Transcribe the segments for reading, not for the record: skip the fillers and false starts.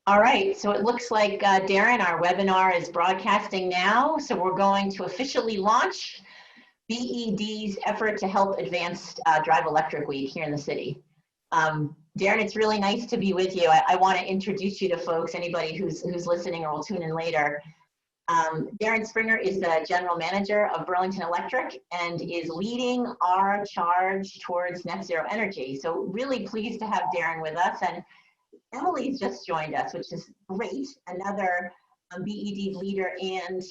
All right, so it looks like, Darren, our webinar is broadcasting now. So we're going to officially launch BED's effort to help advance Drive Electric Week here in the city. Darren, it's really nice to be with you. I want to introduce you to folks, anybody who's listening or will tune in later. Darren Springer is the general manager of Burlington Electric and is leading our charge towards net zero energy. So really pleased to have Darren with us. And Emily's just joined us, which is great. Another BED leader and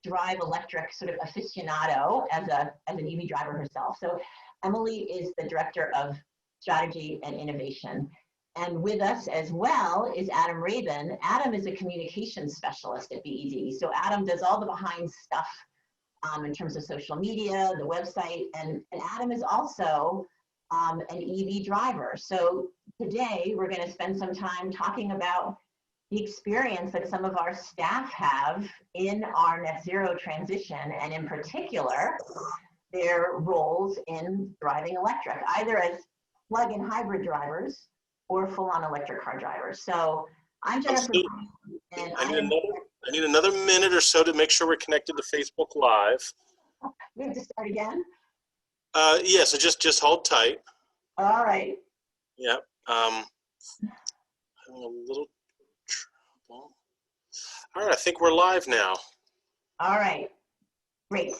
Drive Electric sort of aficionado as an EV driver herself. So Emily is the director of strategy and innovation. And with us as well is Adam Rabin. Adam is a communications specialist at BED. So Adam does all the behind stuff in terms of social media, the website, and Adam is also an EV driver. So today we're going to spend some time talking about the experience that some of our staff have in our net zero transition, and in particular, their roles in driving electric, either as plug-in hybrid drivers or full-on electric car drivers. So I'm Jennifer. And I need another minute or so to make sure we're connected to Facebook Live. We have to start again? Yeah, so just hold tight. All right. Yeah. Having a little trouble. All right, I think we're live now. All right. Great.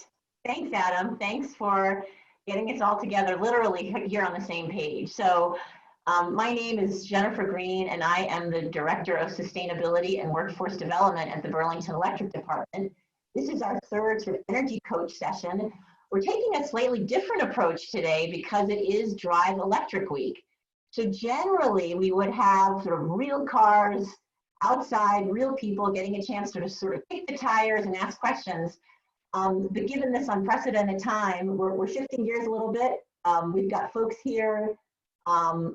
Thanks, Adam. Thanks for getting us all together literally here on the same page. So my name is Jennifer Green, and I am the Director of Sustainability and Workforce Development at the Burlington Electric Department. This is our third sort of energy coach session. We're taking a slightly different approach today because it is Drive Electric Week. So generally, we would have sort of real cars outside, real people getting a chance to sort of kick the tires and ask questions. But given this unprecedented time, we're shifting gears a little bit. We've got folks here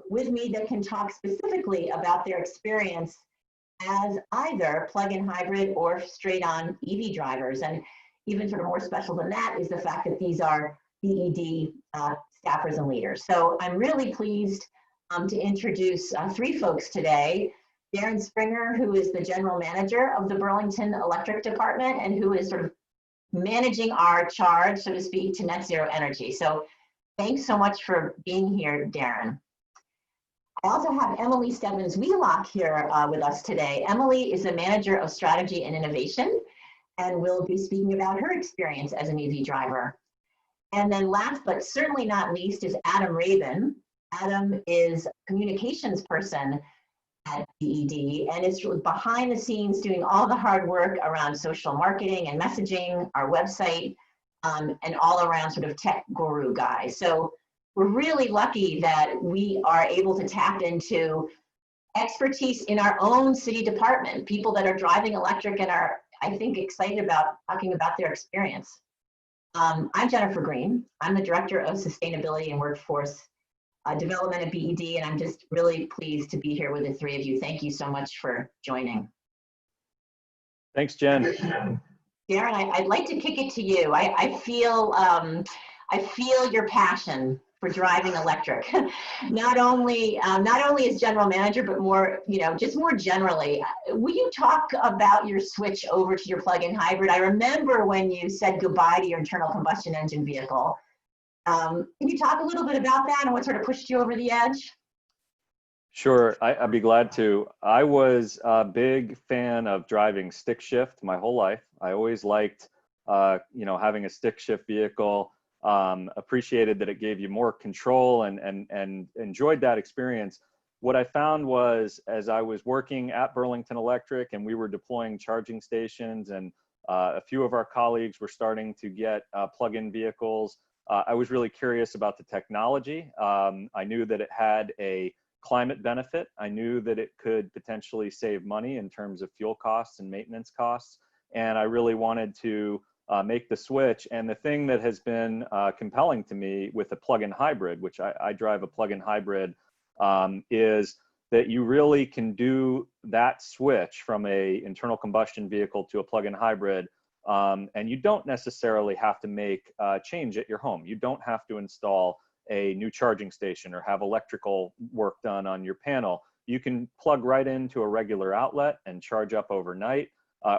with me that can talk specifically about their experience as either plug-in hybrid or straight-on EV drivers. And even sort of more special than that is the fact that these are BED staffers and leaders. So I'm really pleased to introduce three folks today. Darren Springer, who is the general manager of the Burlington Electric Department and who is sort of managing our charge, so to speak, to net zero energy. So thanks so much for being here, Darren. I also have Emily Stebbins-Wheelock here with us today. Emily is the manager of strategy and innovation, and will be speaking about her experience as an EV driver. And then last but certainly not least is Adam Rabin. Adam is a communications person at BED and is behind the scenes doing all the hard work around social marketing and messaging, our website, and all around sort of tech guru guy. So we're really lucky that we are able to tap into expertise in our own city department, people that are driving electric and are, I think, excited about talking about their experience. I'm Jennifer Green. I'm the Director of Sustainability and Workforce Development at BED, and I'm just really pleased to be here with the three of you. Thank you so much for joining. Thanks, Jen. Darren, I'd like to kick it to you. I feel your passion for driving electric, not only as general manager, but more, just more generally. Will you talk about your switch over to your plug-in hybrid? I remember when you said goodbye to your internal combustion engine vehicle. Can you talk a little bit about that and what sort of pushed you over the edge? Sure, I'd be glad to. I was a big fan of driving stick shift my whole life. I always liked, having a stick shift vehicle. Appreciated that it gave you more control and enjoyed that experience. What I found was, as I was working at Burlington Electric and we were deploying charging stations and a few of our colleagues were starting to get plug-in vehicles, I was really curious about the technology. I knew that it had a climate benefit. I knew that it could potentially save money in terms of fuel costs and maintenance costs. And I really wanted to make the switch. And the thing that has been compelling to me with a plug-in hybrid, which I drive a plug-in hybrid, is that you really can do that switch from a internal combustion vehicle to a plug-in hybrid. And you don't necessarily have to make a change at your home. You don't have to install a new charging station or have electrical work done on your panel. you can plug right into a regular outlet and charge up overnight,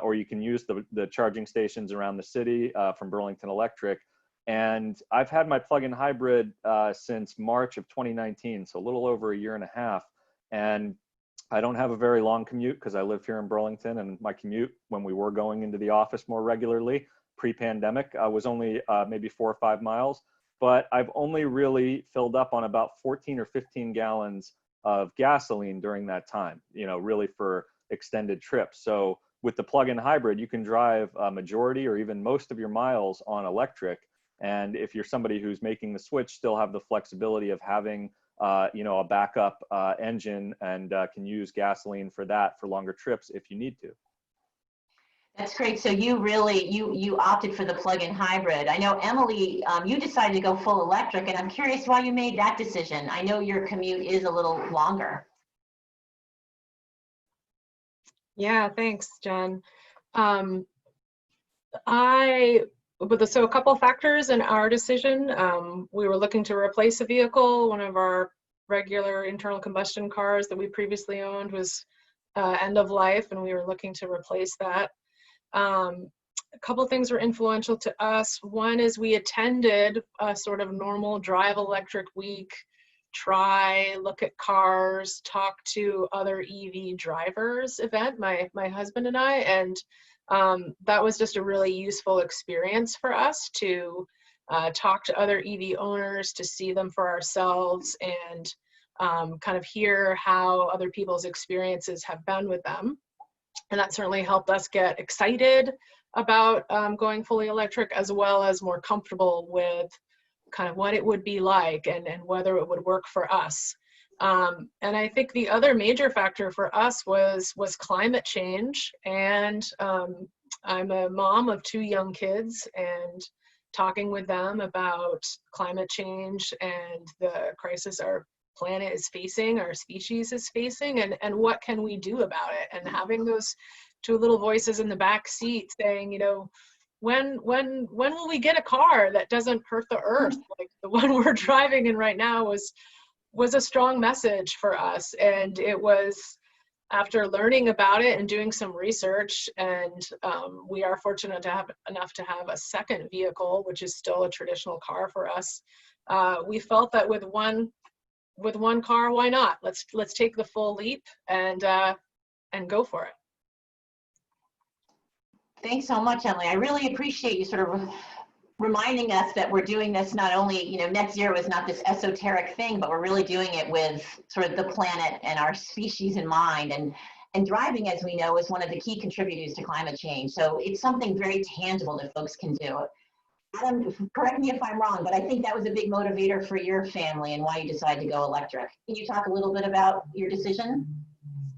or you can use the charging stations around the city from Burlington Electric. And I've had my plug-in hybrid since March of 2019, so a little over a year and a half. And I don't have a very long commute because I live here in Burlington, and my commute when we were going into the office more regularly pre-pandemic was only maybe 4 or 5 miles, but I've only really filled up on about 14 or 15 gallons of gasoline during that time, you know, really for extended trips. So with the plug-in hybrid, you can drive a majority or even most of your miles on electric. And if you're somebody who's making the switch, still have the flexibility of having you know, a backup engine, and can use gasoline for that for longer trips if you need to. That's great. So you really, you opted for the plug-in hybrid. I know, Emily, you decided to go full electric, and I'm curious why you made that decision. I know your commute is a little longer. Yeah, thanks, Jen. So a couple factors in our decision. We were looking to replace a vehicle. One of our regular internal combustion cars that we previously owned was end of life, and we were looking to replace that. A couple things were influential to us. One is we attended a sort of normal drive electric week, look at cars, talk to other EV drivers event, my husband and I, and that was just a really useful experience for us to talk to other EV owners, to see them for ourselves, and kind of hear how other people's experiences have been with them. And that certainly helped us get excited about going fully electric, as well as more comfortable with kind of what it would be like and whether it would work for us. And I think the other major factor for us was climate change. And I'm a mom of 2 young kids, and talking with them about climate change and the crisis our planet is facing, our species is facing, and what can we do about it? And having those 2 little voices in the back seat saying, you know, when will we get a car that doesn't hurt the earth like the one we're driving in right now was a strong message for us. And it was after learning about it and doing some research, and we are fortunate to have enough to have a second vehicle, which is still a traditional car for us. We felt that with one car, why not? Let's take the full leap and go for it. Thanks so much, Emily. I really appreciate you sort of reminding us that we're doing this not only, you know, net zero is not this esoteric thing, but we're really doing it with sort of the planet and our species in mind. And driving, as we know, is one of the key contributors to climate change. So it's something very tangible that folks can do. Adam, correct me if I'm wrong, but I think that was a big motivator for your family and why you decided to go electric. Can you talk a little bit about your decision?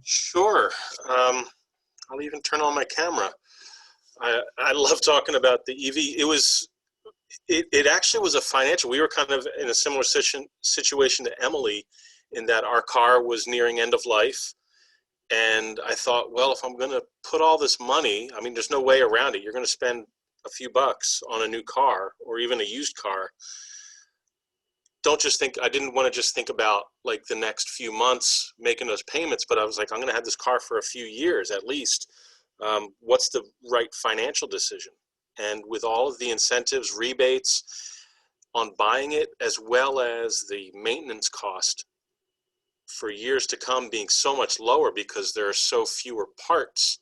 Sure. I'll even turn on my camera. I love talking about the EV. It actually was a financial. We were kind of in a similar situation to Emily, in that our car was nearing end of life. And I thought, well, if I'm going to put all this money, I mean, there's no way around it. You're going to spend a few bucks on a new car or even a used car. I didn't want to just think about like the next few months making those payments, but I was like, I'm going to have this car for a few years at least. What's the right financial decision? And with all of the incentives, rebates on buying it, as well as the maintenance cost for years to come being so much lower because there are so fewer parts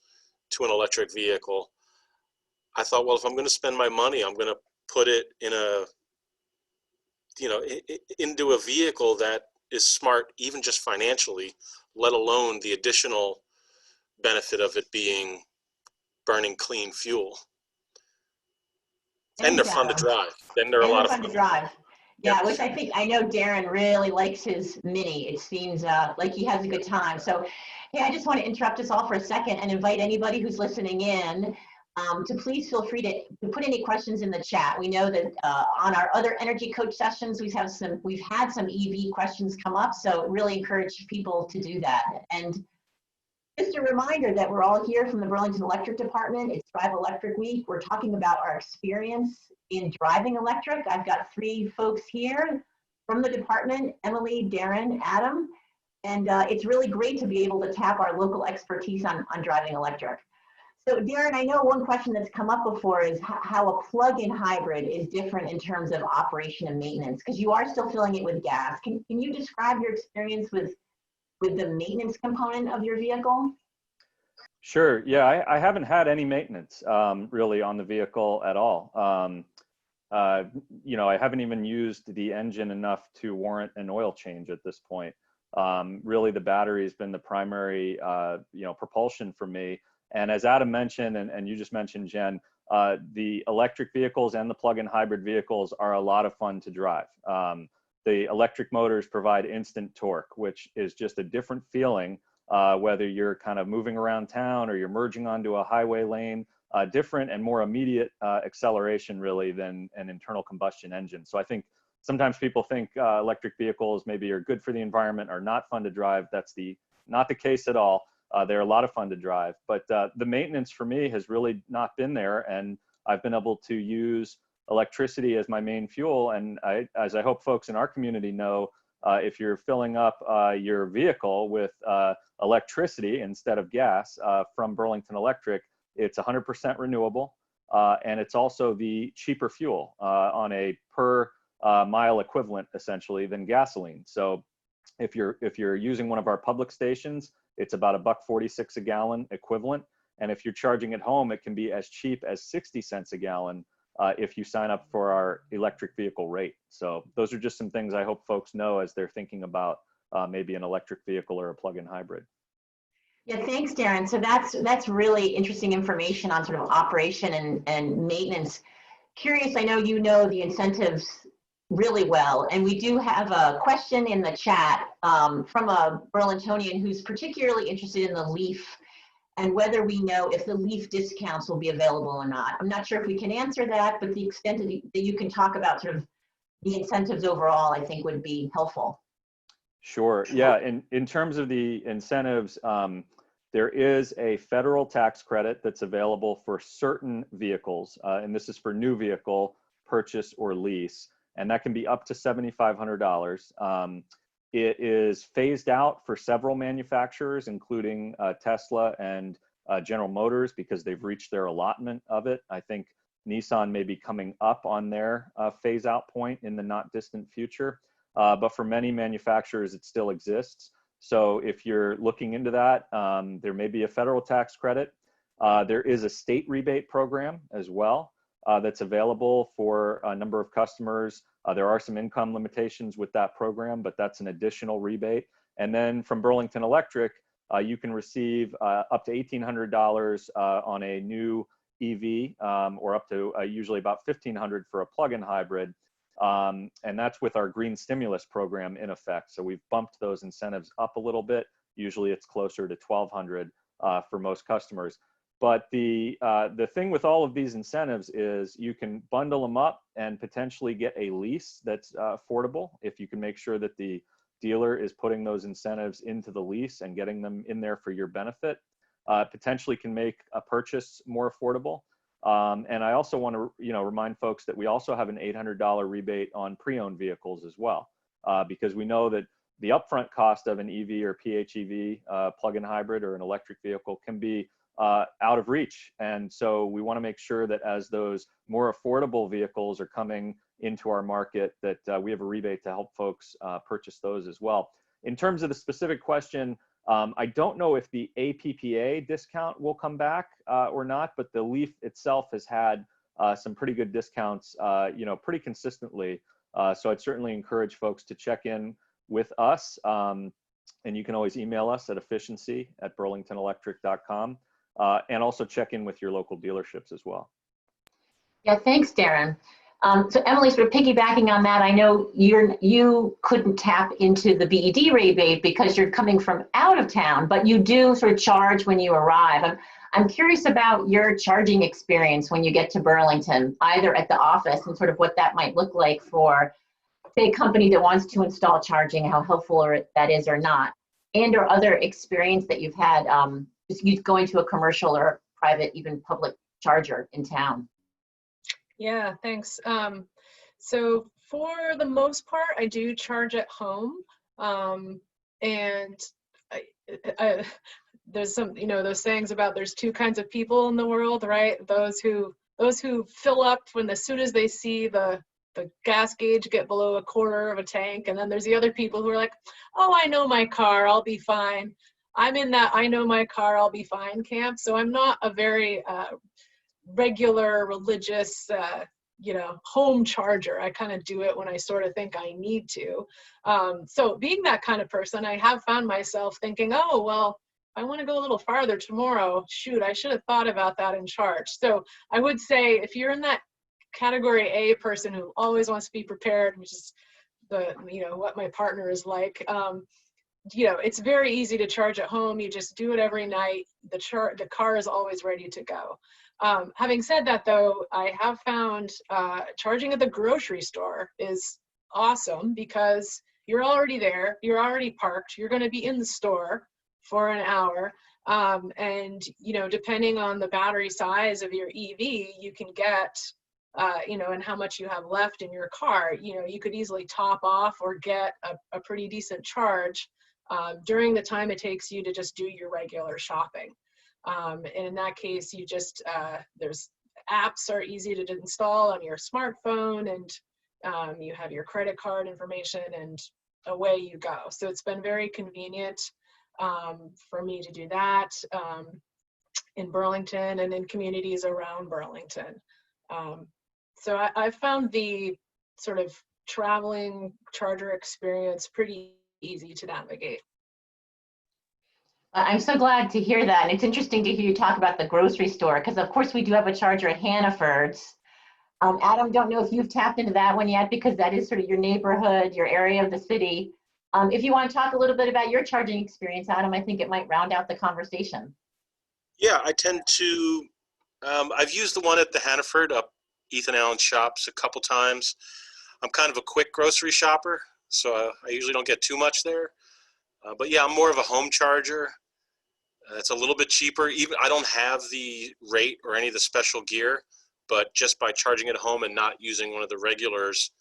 to an electric vehicle, I thought, well, if I'm going to spend my money, I'm going to put it in into a vehicle that is smart, even just financially, let alone the additional benefit of it being burning clean fuel. And they're fun to drive. Then they're a lot of fun to drive. Yeah, Yep. which I know Darren really likes his Mini. It seems like he has a good time. So, hey, I just want to interrupt us all for a second and invite anybody who's listening in to please feel free to put any questions in the chat. We know that on our other Energy Coach sessions, we've had some EV questions come up, so really encourage people to do that. And just a reminder that we're all here from the Burlington Electric Department. It's Drive Electric Week. We're talking about our experience in driving electric. I've got 3 folks here from the department, Emily, Darren, Adam. And it's really great to be able to tap our local expertise on driving electric. So Darren, I know one question that's come up before is how a plug-in hybrid is different in terms of operation and maintenance, because you are still filling it with gas. Can you describe your experience with the maintenance component of your vehicle? Sure. Yeah, I haven't had any maintenance really on the vehicle at all. You know, I haven't even used the engine enough to warrant an oil change at this point. Really, the battery has been the primary, you know, propulsion for me. And as Adam mentioned, and you just mentioned, Jen, the electric vehicles and the plug-in hybrid vehicles are a lot of fun to drive. The electric motors provide instant torque, which is just a different feeling, whether you're kind of moving around town or you're merging onto a highway lane, different and more immediate acceleration really than an internal combustion engine. So I think sometimes people think electric vehicles maybe are good for the environment or not fun to drive. That's not the case at all. They're a lot of fun to drive, but the maintenance for me has really not been there, and I've been able to use electricity as my main fuel. And as I hope folks in our community know, if you're filling up your vehicle with electricity instead of gas from Burlington Electric, it's 100% renewable, and it's also the cheaper fuel on a per mile equivalent essentially than gasoline. So if you're using one of our public stations, it's about $1.46 a gallon equivalent. And if you're charging at home, it can be as cheap as 60 cents a gallon if you sign up for our electric vehicle rate. So those are just some things I hope folks know as they're thinking about maybe an electric vehicle or a plug-in hybrid. Yeah, thanks, Darren. So that's really interesting information on sort of operation and maintenance. Curious, I know you know the incentives really well, and we do have a question in the chat from a Burlingtonian who's particularly interested in the LEAF and whether we know if the LEAF discounts will be available or not. I'm not sure if we can answer that, but the extent that you can talk about sort of the incentives overall, I think would be helpful. Sure. Yeah. In terms of the incentives, there is a federal tax credit that's available for certain vehicles, and this is for new vehicle purchase or lease, and that can be up to $7,500. It is phased out for several manufacturers, including Tesla and General Motors, because they've reached their allotment of it. I think Nissan may be coming up on their phase out point in the not distant future. But for many manufacturers, it still exists. So if you're looking into that, there may be a federal tax credit. There is a state rebate program as well that's available for a number of customers. There are some income limitations with that program, but that's an additional rebate. And then from Burlington Electric, you can receive up to $1,800 on a new EV, or up to usually about $1,500 for a plug-in hybrid. And that's with our green stimulus program in effect. So we've bumped those incentives up a little bit. Usually it's closer to $1,200 for most customers. But the thing with all of these incentives is you can bundle them up and potentially get a lease that's affordable if you can make sure that the dealer is putting those incentives into the lease and getting them in there for your benefit. Potentially can make a purchase more affordable. And I also want to remind folks that we also have an $800 rebate on pre-owned vehicles as well, because we know that the upfront cost of an EV or PHEV, plug-in hybrid or an electric vehicle can be out of reach. And so we want to make sure that as those more affordable vehicles are coming into our market, that we have a rebate to help folks purchase those as well. In terms of the specific question, I don't know if the APPA discount will come back or not, but the LEAF itself has had some pretty good discounts, pretty consistently. So I'd certainly encourage folks to check in with us. And you can always email us at efficiency@burlingtonelectric.com, and also check in with your local dealerships as well. Yeah, thanks, Darren. So Emily, sort of piggybacking on that, I know you couldn't tap into the BED rebate because you're coming from out of town, but you do sort of charge when you arrive. I'm curious about your charging experience when you get to Burlington, either at the office and sort of what that might look like for, say, a company that wants to install charging, how helpful that is or not, and or other experience that you've had just going to a commercial or private, even public charger in town. Yeah, thanks. So for the most part, I do charge at home. And there's some, those sayings about there's two kinds of people in the world, right? Those who fill up as soon as they see the gas gauge get below a quarter of a tank. And then there's the other people who are like, oh, I know my car, I'll be fine. I'm in that I know my car, I'll be fine camp. So I'm not a very regular religious, home charger. I kind of do it when I sort of think I need to. So being that kind of person, I have found myself thinking, oh, well, I want to go a little farther tomorrow. Shoot, I should have thought about that and charged. So I would say if you're in that category A person who always wants to be prepared, which is what my partner is like, it's very easy to charge at home. You just do it every night. The car is always ready to go. Having said that, though, I have found charging at the grocery store is awesome because you're already there, you're already parked, you're going to be in the store for an hour. And, depending on the battery size of your EV, you can get, and how much you have left in your car, you could easily top off or get a pretty decent charge during the time it takes you to just do your regular shopping. And in that case, you just, there's apps are easy to install on your smartphone, and you have your credit card information and away you go. So it's been very convenient for me to do that in Burlington and in communities around Burlington. So I've found the sort of traveling charger experience pretty easy to navigate. I'm so glad to hear that. And it's interesting to hear you talk about the grocery store, because of course we do have a charger at Hannaford's. Adam, don't know if you've tapped into that one yet, because that is sort of your neighborhood, your area of the city. If you want to talk a little bit about your charging experience, Adam, I think it might round out the conversation. Yeah, I tend to, I've used the one at the Hannaford up Ethan Allen shops a couple times. I'm kind of a quick grocery shopper, so I usually don't get too much there. But yeah, I'm more of a home charger. It's a little bit cheaper. Even I don't have the rate or any of the special gear, but just by charging at home and not using one of the regulars,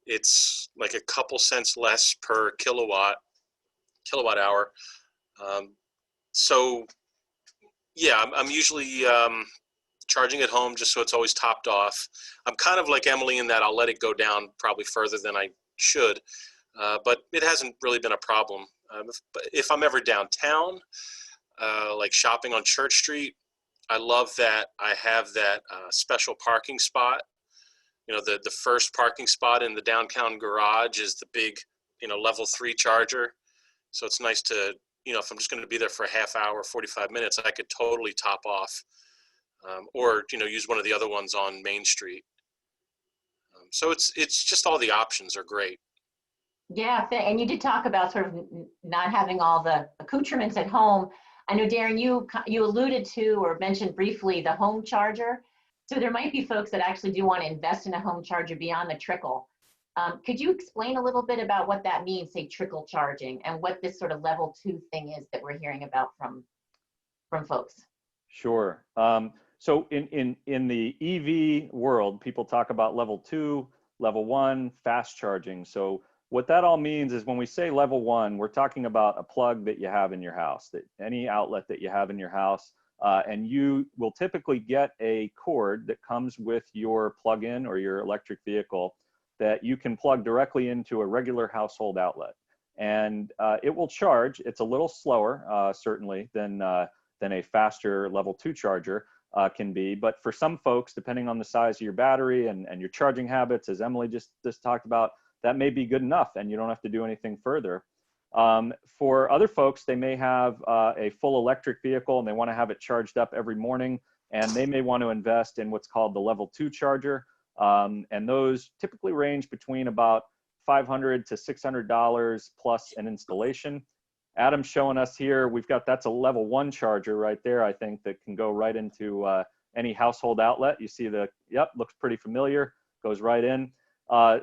it's like a couple cents less per kilowatt hour. So yeah, I'm usually charging at home just so it's always topped off. I'm kind of like Emily in that I'll let it go down probably further than I should, but it hasn't really been a problem. If I'm ever downtown, like shopping on Church Street, I love that I have that special parking spot. The first parking spot in the downtown garage is the big, level 3 charger. So it's nice to, if I'm just going to be there for a half hour, 45 minutes, I could totally top off, or, use one of the other ones on Main Street. So it's just all the options are great. Yeah, and you did talk about sort of not having all the accoutrements at home. I know, Darren, you alluded to or mentioned briefly the home charger. So there might be folks that actually do want to invest in a home charger beyond the trickle. Could you explain a little bit about what that means, say trickle charging, and what this sort of level 2 thing is that we're hearing about from folks? Sure. So in the EV world, people talk about level 2, level 1, fast charging. So what that all means is when we say level 1, we're talking about a plug that you have in your house, that any outlet that you have in your house, and you will typically get a cord that comes with your plug-in or your electric vehicle that you can plug directly into a regular household outlet. And it will charge. It's a little slower, certainly, than a faster level 2 charger can be. But for some folks, depending on the size of your battery and your charging habits, as Emily just talked about, that may be good enough and you don't have to do anything further. For other folks, they may have a full electric vehicle and they want to have it charged up every morning, and they may want to invest in what's called the level 2 charger. And those typically range between about $500 to $600 plus an installation. Adam's showing us here, that's a level 1 charger right there, I think, that can go right into any household outlet. You see looks pretty familiar, goes right in.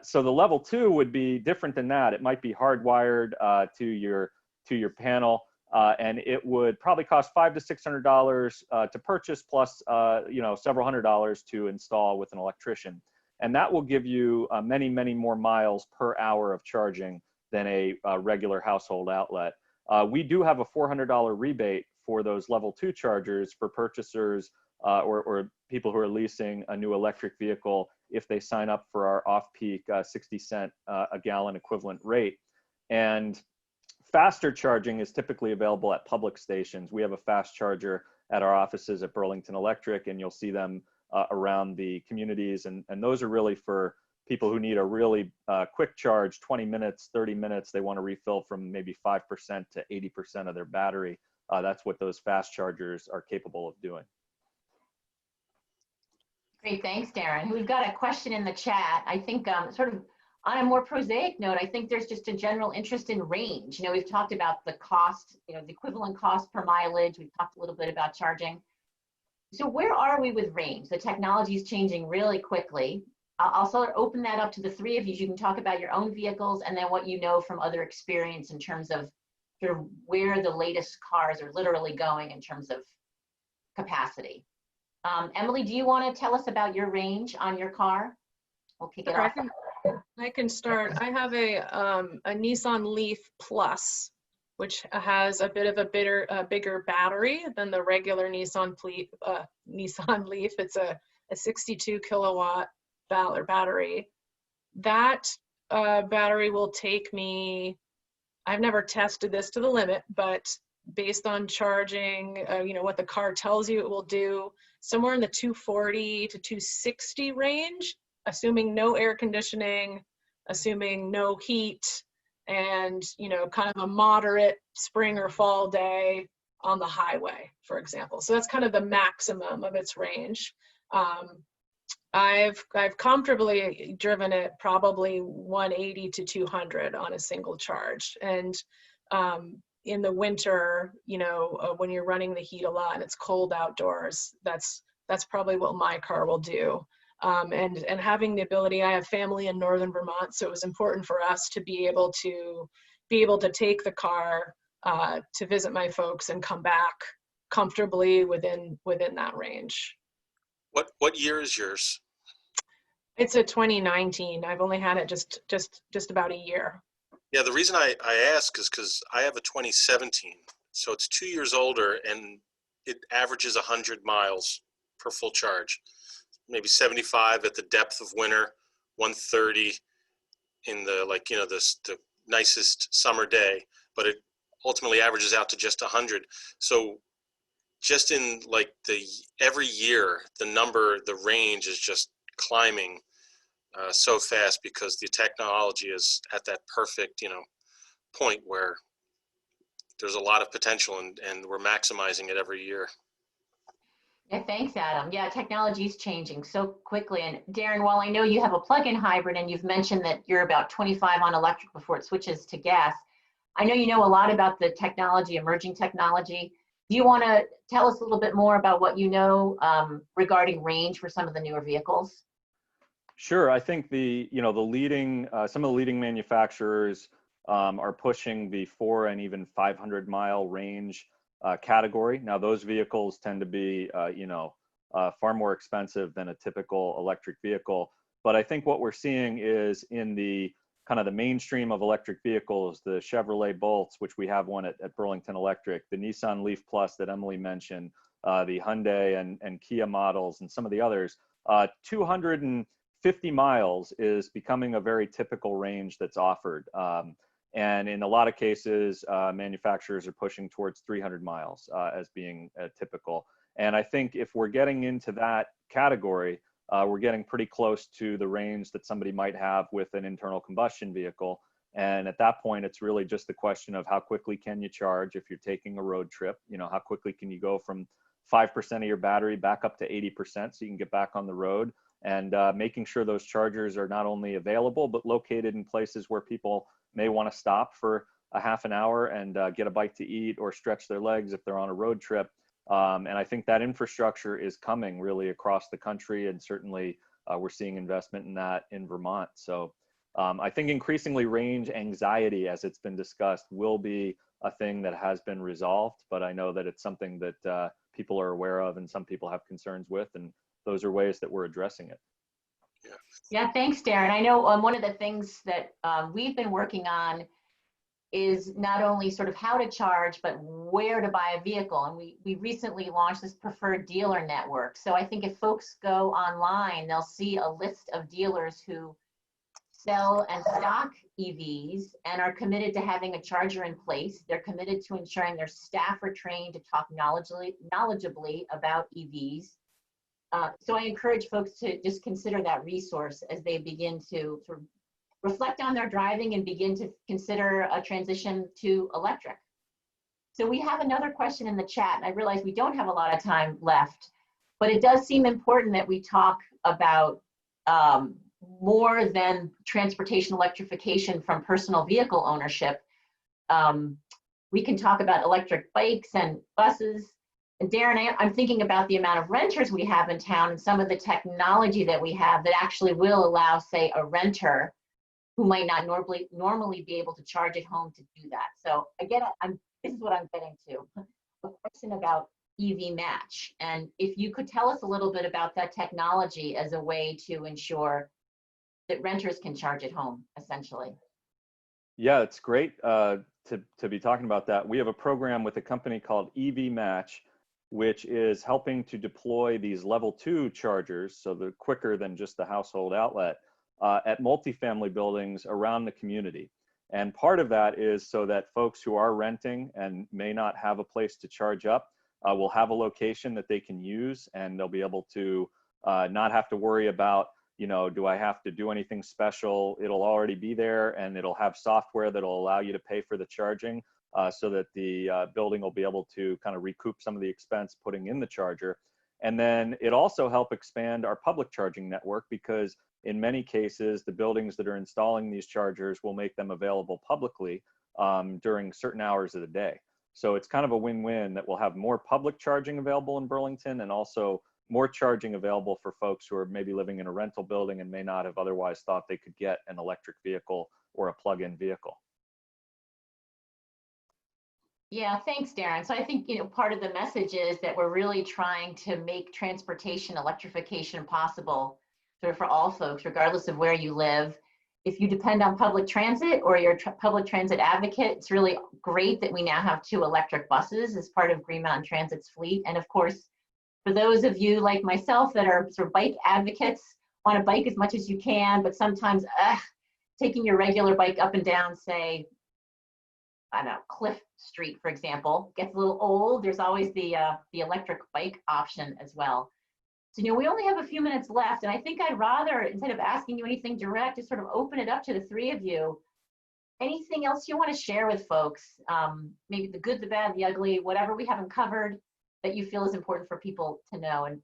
So the level 2 would be different than that. It might be hardwired to your panel, and it would probably cost $500 to $600 to purchase, plus several $100s to install with an electrician. And that will give you many more miles per hour of charging than a regular household outlet. We do have a $400 rebate for those level 2 chargers for purchasers or people who are leasing a new electric vehicle if they sign up for our off-peak 60 cent a gallon equivalent rate. And faster charging is typically available at public stations. We have a fast charger at our offices at Burlington Electric, and you'll see them around the communities. And those are really for people who need a really quick charge, 20 minutes, 30 minutes. They want to refill from maybe 5% to 80% of their battery. That's what those fast chargers are capable of doing. Great, thanks, Darren. We've got a question in the chat. I think sort of on a more prosaic note, I think there's just a general interest in range. You know, we've talked about the cost, you know, the equivalent cost per mileage. We've talked a little bit about charging. So where are we with range? The technology is changing really quickly. I'll sort of open that up to the three of you. You can talk about your own vehicles and then what you know from other experience in terms of sort of where the latest cars are literally going in terms of capacity. Emily, do you want to tell us about your range on your car? We'll kick it off. I can start. I have a Nissan Leaf Plus, which has a bit of a bigger battery than the regular Nissan Leaf. It's a 62 kilowatt battery. That battery will take me, I've never tested this to the limit, but based on charging, you know, what the car tells you it will do, somewhere in the 240 to 260 range, assuming no air conditioning, assuming no heat, and, you know, kind of a moderate spring or fall day on the highway, for example. So that's kind of the maximum of its range. I've comfortably driven it probably 180 to 200 on a single charge. And in the winter, you know, when you're running the heat a lot and it's cold outdoors, that's probably what my car will do. And having the ability, I have family in northern Vermont, so it was important for us to be able to take the car to visit my folks and come back comfortably within that range. What year is yours? It's a 2019. I've only had it just about a year. Yeah, the reason I ask is because I have a 2017, so it's 2 years older, and it averages 100 miles per full charge. Maybe 75 at the depth of winter, 130 in the, like, you know, the nicest summer day, but it ultimately averages out to just 100. So just in like every year, the range is just climbing so fast because the technology is at that perfect, you know, point where there's a lot of potential and we're maximizing it every year. Yeah, thanks, Adam. Yeah, technology is changing so quickly. And Darren, while I know you have a plug-in hybrid and you've mentioned that you're about 25 on electric before it switches to gas, I know you know a lot about the technology, emerging technology. Do you want to tell us a little bit more about what you know regarding range for some of the newer vehicles? Sure. I think some of the leading manufacturers are pushing the 400 and even 500 mile range category. Now, those vehicles tend to be, far more expensive than a typical electric vehicle. But I think what we're seeing is in the kind of the mainstream of electric vehicles, the Chevrolet Bolts, which we have one at Burlington Electric, the Nissan Leaf Plus that Emily mentioned, the Hyundai and Kia models, and some of the others, 250 miles is becoming a very typical range that's offered. And in a lot of cases, manufacturers are pushing towards 300 miles as being typical. And I think if we're getting into that category, we're getting pretty close to the range that somebody might have with an internal combustion vehicle. And at that point, it's really just the question of how quickly can you charge if you're taking a road trip? You know, how quickly can you go from 5% of your battery back up to 80% so you can get back on the road? And making sure those chargers are not only available, but located in places where people may want to stop for a half an hour and get a bite to eat or stretch their legs if they're on a road trip. And I think that infrastructure is coming really across the country, and certainly we're seeing investment in that in Vermont. So I think increasingly range anxiety, as it's been discussed, will be a thing that has been resolved, but I know that it's something that people are aware of and some people have concerns with, and those are ways that we're addressing it. Yeah, thanks, Darren. I know one of the things that we've been working on is not only sort of how to charge, but where to buy a vehicle. And we recently launched this preferred dealer network. So I think if folks go online, they'll see a list of dealers who sell and stock EVs and are committed to having a charger in place. They're committed to ensuring their staff are trained to talk knowledgeably about EVs. So I encourage folks to just consider that resource as they begin to sort of reflect on their driving and begin to consider a transition to electric. So we have another question in the chat, and I realize we don't have a lot of time left, but it does seem important that we talk about more than transportation electrification from personal vehicle ownership. We can talk about electric bikes and buses. And Darren, I'm thinking about the amount of renters we have in town and some of the technology that we have that actually will allow, say, a renter who might not normally be able to charge at home to do that. So again, this is what I'm getting to. A question about EVMatch. And if you could tell us a little bit about that technology as a way to ensure that renters can charge at home, essentially. Yeah, it's great to be talking about that. We have a program with a company called EVMatch, which is helping to deploy these level 2 chargers, so they're quicker than just the household outlet, at multifamily buildings around the community. And part of that is so that folks who are renting and may not have a place to charge up will have a location that they can use, and they'll be able to not have to worry about, you know, do I have to do anything special? It'll already be there, and it'll have software that'll allow you to pay for the charging so that the building will be able to kind of recoup some of the expense putting in the charger. And then it also help expand our public charging network, because in many cases, the buildings that are installing these chargers will make them available publicly during certain hours of the day. So it's kind of a win-win that we'll have more public charging available in Burlington, and also more charging available for folks who are maybe living in a rental building and may not have otherwise thought they could get an electric vehicle or a plug-in vehicle. Yeah, thanks, Darren. So I think, you know, part of the message is that we're really trying to make transportation electrification possible sort of for all folks, regardless of where you live. If you depend on public transit or you're a public transit advocate, it's really great that we now have 2 electric buses as part of Green Mountain Transit's fleet. And of course, for those of you like myself that are sort of bike advocates, want to bike as much as you can, but sometimes taking your regular bike up and down, say, I don't know, Cliff Street, for example, gets a little old. There's always the electric bike option as well. So, you know, we only have a few minutes left, and I think I'd rather, instead of asking you anything direct, just sort of open it up to the 3 of you. Anything else you want to share with folks? Maybe the good, the bad, the ugly, whatever we haven't covered that you feel is important for people to know. And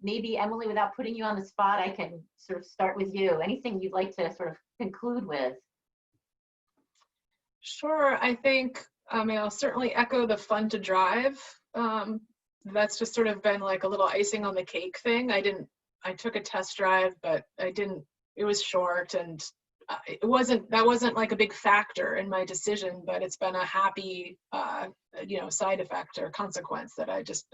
maybe, Emily, without putting you on the spot, I can sort of start with you. Anything you'd like to sort of conclude with? Sure, I think, I mean, I'll certainly echo the fun to drive. That's just sort of been like a little icing on the cake thing. I took a test drive, but it was short, and that wasn't like a big factor in my decision, but it's been a happy, you know, side effect or consequence that I just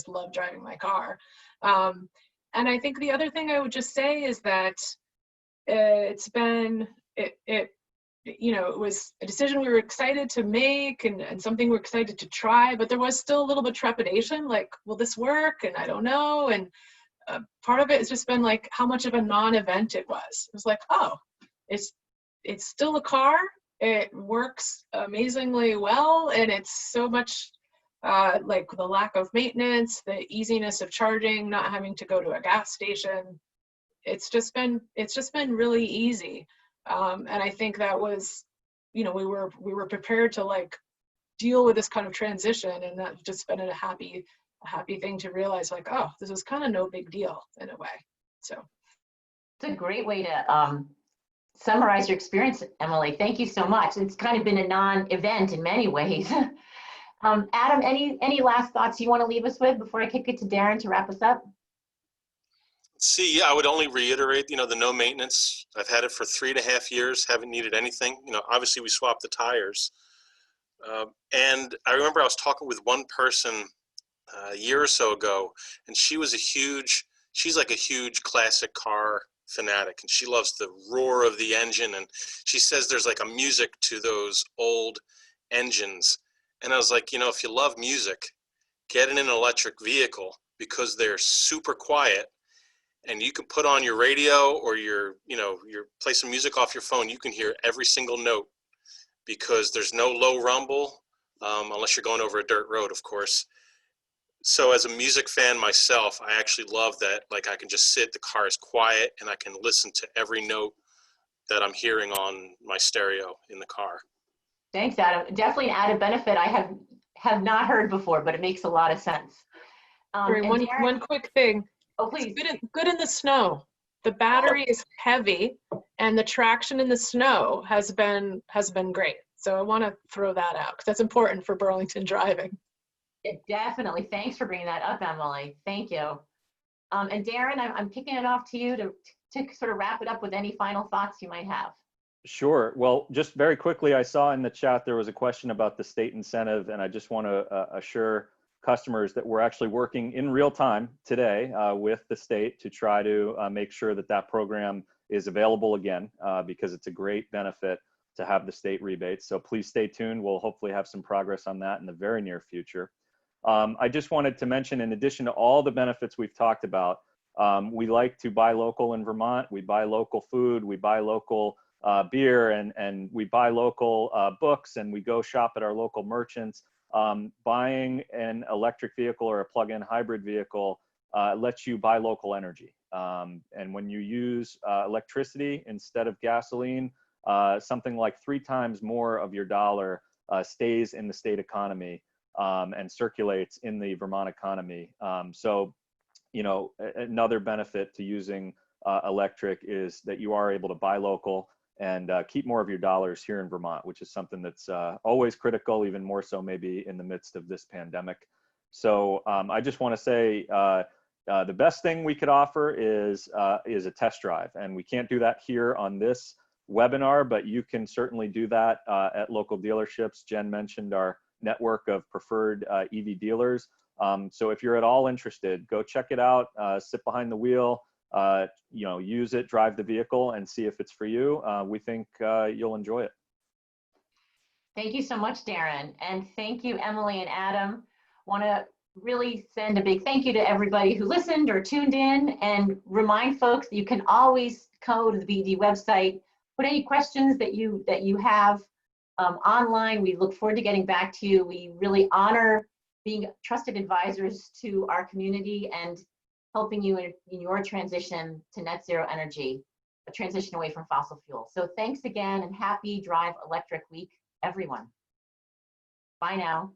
love driving my car. And I think the other thing I would just say is that you know, it was a decision we were excited to make and something we're excited to try, but there was still a little bit of trepidation, like, will this work? And I don't know. And part of it has just been like how much of a non-event it was. It was like, oh, it's still a car. It works amazingly well. And it's so much like the lack of maintenance, the easiness of charging, not having to go to a gas station. It's just been really easy. And I think that was, you know, we were prepared to like deal with this kind of transition, and that's just been a happy thing to realize, like, oh, this is kind of no big deal in a way. So it's a great way to summarize your experience, Emily. Thank you so much. It's kind of been a non-event in many ways. Adam, any last thoughts you want to leave us with before I kick it to Darren to wrap us up? See, I would only reiterate, you know, the no maintenance. I've had it for 3.5 years, haven't needed anything. You know, obviously we swapped the tires. And I remember I was talking with one person a year or so ago, and she's like a huge classic car fanatic, and she loves the roar of the engine, and she says there's like a music to those old engines. And I was like, you know, if you love music, get in an electric vehicle, because they're super quiet, and you can put on your radio or your play some music off your phone. You can hear every single note, because there's no low rumble, unless you're going over a dirt road, of course. So as a music fan myself, I actually love that. Like, I can just sit, the car is quiet, and I can listen to every note that I'm hearing on my stereo in the car. Thanks, Adam. Definitely an added benefit I have not heard before, but it makes a lot of sense. Sorry, And Darren, one quick thing. oh, please. It's good in the snow. The battery is heavy, and the traction in the snow has been great. So I want to throw that out because that's important for Burlington driving. Definitely. Thanks for bringing that up, Emily. Thank you. And Darren, I'm kicking it off to you to sort of wrap it up with any final thoughts you might have. Sure. Well, just very quickly, I saw in the chat there was a question about the state incentive, and I just want to assure customers that we're actually working in real time today with the state to try to make sure that that program is available again, because it's a great benefit to have the state rebates. So please stay tuned. We'll hopefully have some progress on that in the very near future. I just wanted to mention, in addition to all the benefits we've talked about, we like to buy local in Vermont. We buy local food, we buy local beer, and we buy local books, and we go shop at our local merchants. Buying an electric vehicle or a plug-in hybrid vehicle lets you buy local energy. And when you use electricity instead of gasoline, something like 3 times more of your dollar stays in the state economy and circulates in the Vermont economy. So, you know, another benefit to using electric is that you are able to buy local and keep more of your dollars here in Vermont, which is something that's always critical, even more so maybe in the midst of this pandemic. So I just want to say the best thing we could offer is a test drive, and we can't do that here on this webinar, but you can certainly do that at local dealerships. Jen mentioned our network of preferred EV dealers. So if you're at all interested, go check it out, sit behind the wheel, you know, use it, drive the vehicle, and see if it's for you. We think you'll enjoy it. Thank you so much, Darren. And thank you, Emily and Adam. Want to really send a big thank you to everybody who listened or tuned in, and remind folks that you can always go to the BD website, put any questions that you have online. We look forward to getting back to you. We really honor being trusted advisors to our community and helping you in your transition to net zero energy, a transition away from fossil fuels. So thanks again, and happy Drive Electric Week, everyone. Bye now.